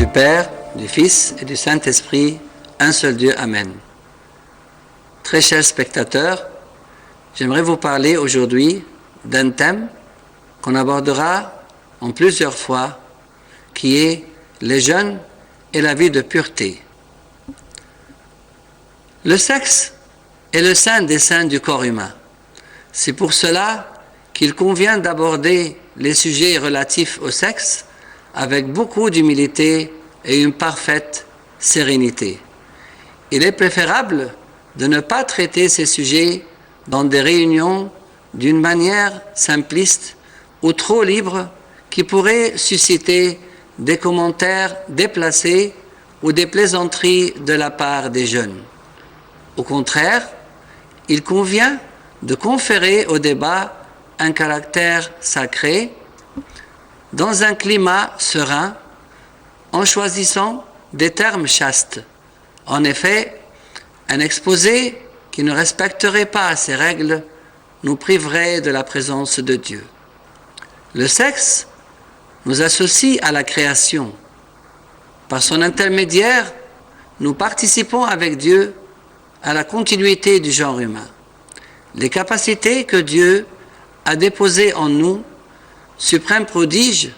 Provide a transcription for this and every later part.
du Père, du Fils et du Saint-Esprit, un seul Dieu, Amen. Très chers spectateurs, j'aimerais vous parler aujourd'hui d'un thème qu'on abordera en plusieurs fois, qui est les jeunes et la vie de pureté. Le sexe est le saint des saints du corps humain. C'est pour cela qu'il convient d'aborder les sujets relatifs au sexe avec beaucoup d'humilité et une parfaite sérénité. Il est préférable de ne pas traiter ces sujets dans des réunions d'une manière simpliste ou trop libre qui pourrait susciter des commentaires déplacés ou des plaisanteries de la part des jeunes. Au contraire, il convient de conférer au débat un caractère sacré dans un climat serein en choisissant des termes chastes. En effet, un exposé qui ne respecterait pas ces règles nous priverait de la présence de Dieu. Le sexe nous associe à la création. Par son intermédiaire, nous participons avec Dieu à la continuité du genre humain. Les capacités que Dieu a déposées en nous, suprême prodige,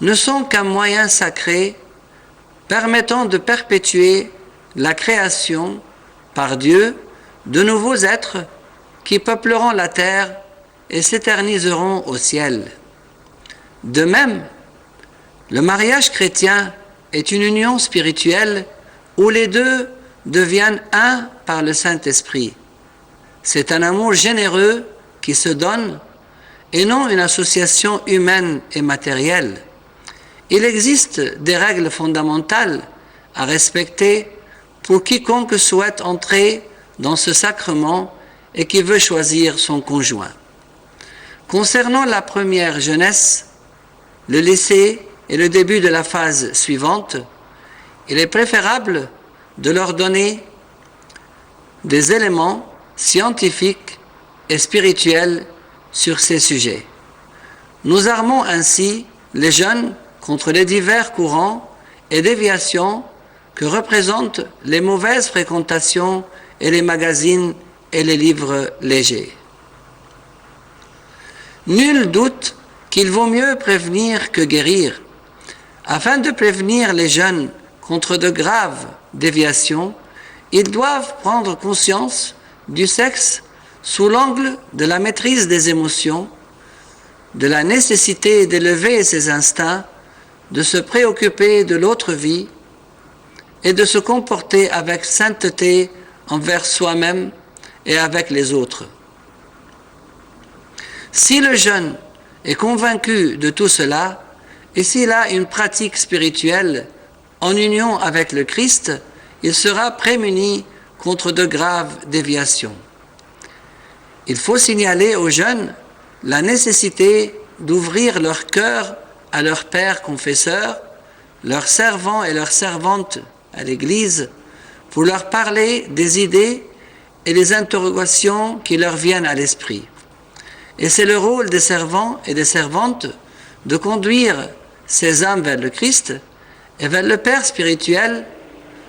ne sont qu'un moyen sacré permettant de perpétuer la création par Dieu de nouveaux êtres qui peupleront la terre et s'éterniseront au ciel. De même, le mariage chrétien est une union spirituelle où les deux deviennent un par le Saint-Esprit. C'est un amour généreux qui se donne et non une association humaine et matérielle. Il existe des règles fondamentales à respecter pour quiconque souhaite entrer dans ce sacrement et qui veut choisir son conjoint. Concernant la première jeunesse, le lycée et le début de la phase suivante, il est préférable de leur donner des éléments scientifiques et spirituels sur ces sujets. Nous armons ainsi les jeunes contre les divers courants et déviations que représentent les mauvaises fréquentations et les magazines et les livres légers. Nul doute qu'il vaut mieux prévenir que guérir. Afin de prévenir les jeunes contre de graves déviations, ils doivent prendre conscience du sexe sous l'angle de la maîtrise des émotions, de la nécessité d'élever ses instincts, de se préoccuper de l'autre vie et de se comporter avec sainteté envers soi-même et avec les autres. Si le jeune est convaincu de tout cela et s'il a une pratique spirituelle en union avec le Christ, il sera prémuni contre de graves déviations. Il faut signaler aux jeunes la nécessité d'ouvrir leur cœur à leur père confesseur, leurs servants et leurs servantes à l'Église, pour leur parler des idées et des interrogations qui leur viennent à l'esprit. Et c'est le rôle des servants et des servantes de conduire ces âmes vers le Christ et vers le Père spirituel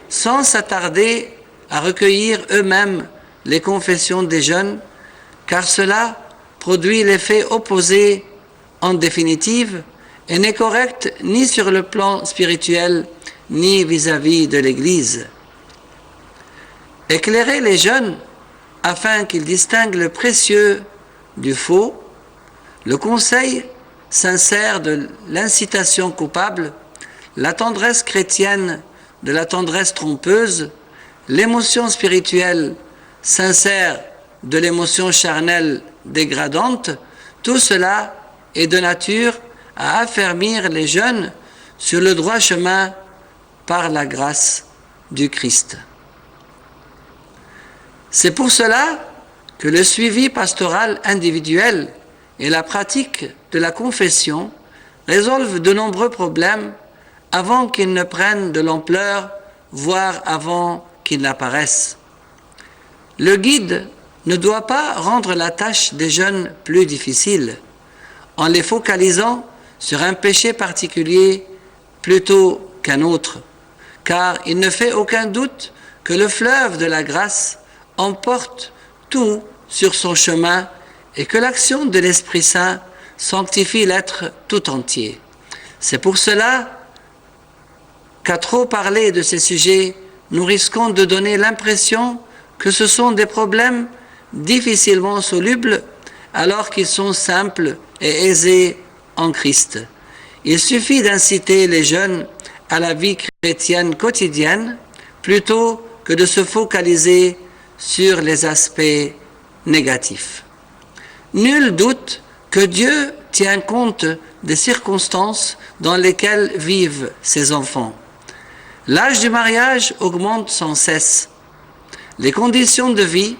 sans s'attarder à recueillir eux-mêmes les confessions des jeunes, car cela produit l'effet opposé en définitive et n'est correct ni sur le plan spirituel ni vis-à-vis de l'Église. Éclairer les jeunes afin qu'ils distinguent le précieux du faux, le conseil sincère de l'incitation coupable, la tendresse chrétienne de la tendresse trompeuse, l'émotion spirituelle sincère de l'émotion charnelle dégradante, tout cela est de nature à affermir les jeunes sur le droit chemin par la grâce du Christ. C'est pour cela que le suivi pastoral individuel et la pratique de la confession résolvent de nombreux problèmes avant qu'ils ne prennent de l'ampleur, voire avant qu'ils n'apparaissent. Le guide ne doit pas rendre la tâche des jeunes plus difficile en les focalisant sur un péché particulier plutôt qu'un autre, car il ne fait aucun doute que le fleuve de la grâce emporte tout sur son chemin et que l'action de l'Esprit Saint sanctifie l'être tout entier. C'est pour cela qu'à trop parler de ces sujets, nous risquons de donner l'impression que ce sont des problèmes difficilement solubles alors qu'ils sont simples et aisés en Christ. Il suffit d'inciter les jeunes à la vie chrétienne quotidienne plutôt que de se focaliser sur les aspects négatifs. Nul doute que Dieu tient compte des circonstances dans lesquelles vivent ses enfants. L'âge du mariage augmente sans cesse. Les conditions de vie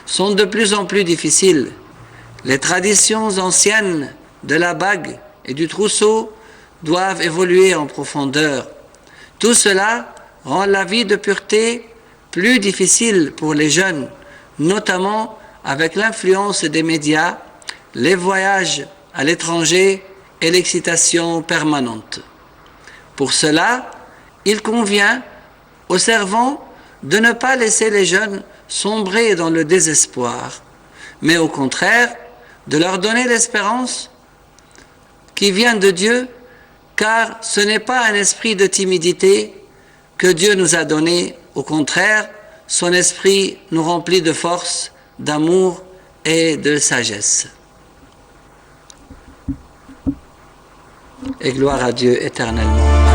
sont de plus en plus difficiles. Les traditions anciennes de la bague et du trousseau doivent évoluer en profondeur. Tout cela rend la vie de pureté plus difficile pour les jeunes, notamment avec l'influence des médias, les voyages à l'étranger et l'excitation permanente. Pour cela, il convient aux servants de ne pas laisser les jeunes sombrer dans le désespoir, mais au contraire, de leur donner l'espérance qui vient de Dieu, car ce n'est pas un esprit de timidité que Dieu nous a donné, au contraire, son esprit nous remplit de force, d'amour et de sagesse. Et gloire à Dieu éternellement.